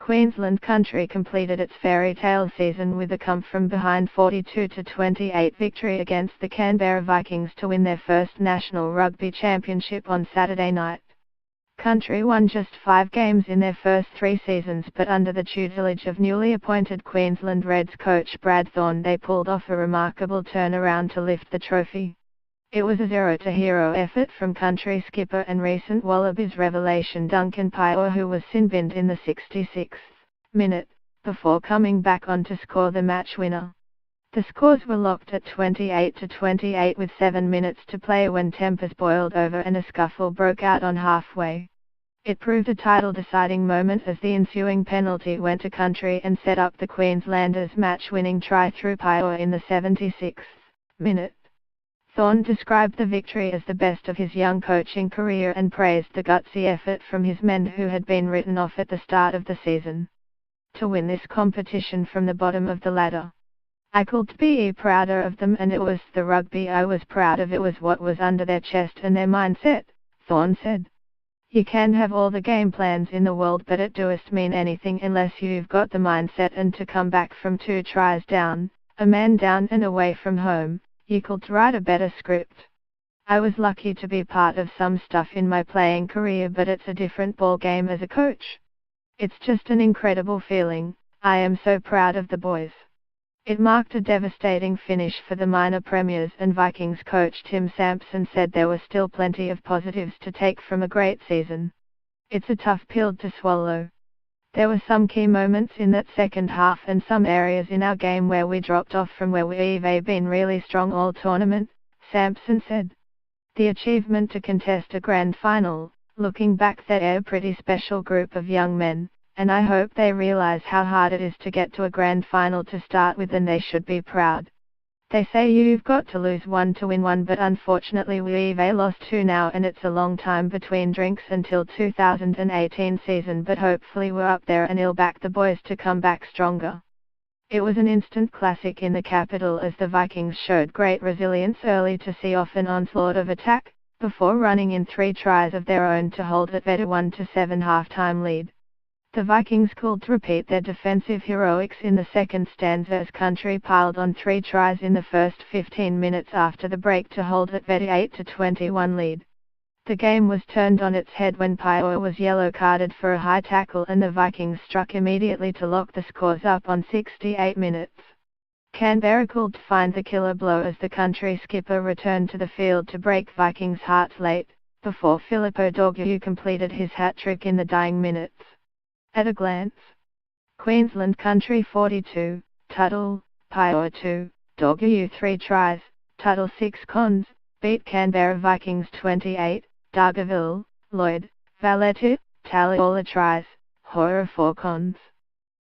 Queensland Country completed its fairy tale season with a come-from-behind 42-28 victory against the Canberra Vikings to win their first National Rugby Championship on Saturday night. Country won just 5 games in their first 3 seasons, but under the tutelage of newly appointed Queensland Reds coach Brad Thorne, they pulled off a remarkable turnaround to lift the trophy. It was a 0-to-hero effort from Country skipper and recent Wallabies revelation Duncan Paior, who was sin-binned in the 66th minute, before coming back on to score the match winner. The scores were locked at 28-28 with 7 minutes to play when tempers boiled over and a scuffle broke out on halfway. It proved a title-deciding moment as the ensuing penalty went to Country and set up the Queenslanders' match-winning try through Paior in the 76th minute. Thorne described the victory as the best of his young coaching career and praised the gutsy effort from his men who had been written off at the start of the season. To win this competition from the bottom of the ladder. I could be prouder of them, and it was the rugby I was proud of. It was what was under their chest and their mindset, Thorne said. You can have all the game plans in the world, but it doesn't mean anything unless you've got the mindset, and to come back from 2 tries down, a man down and away from home, you could write a better script. I was lucky to be part of some stuff in my playing career, but it's a different ball game as a coach. It's just an incredible feeling. I am so proud of the boys. It marked a devastating finish for the minor premiers, and Vikings coach Tim Sampson said there were still plenty of positives to take from a great season. It's a tough pill to swallow. There were some key moments in that second half and some areas in our game where we dropped off from where we've been really strong all tournament, Sampson said. The achievement to contest a grand final, looking back, they're a pretty special group of young men, and I hope they realize how hard it is to get to a grand final to start with, and they should be proud. They say you've got to lose 1 to win 1, but unfortunately we've lost 2 now, and it's a long time between drinks until 2018 season, but hopefully we're up there, and it'll back the boys to come back stronger. It was an instant classic in the capital as the Vikings showed great resilience early to see off an onslaught of attack, before running in 3 tries of their own to hold at a 1-7 half-time lead. The Vikings could repeat their defensive heroics in the second stanza as Country piled on 3 tries in the first 15 minutes after the break to hold at a 8-21 lead. The game was turned on its head when Paior was yellow-carded for a high tackle, and the Vikings struck immediately to lock the scores up on 68 minutes. Canberra could find the killer blow as the Country skipper returned to the field to break Vikings' hearts late, before Filippo Dogu completed his hat-trick in the dying minutes. At a glance, Queensland Country 42, Tuttle, Paior 2, Dogu 3 tries, Tuttle 6 cons, beat Canberra Vikings 28, Dargaville, Lloyd, Valletti, tally all the tries, Hoare 4 cons.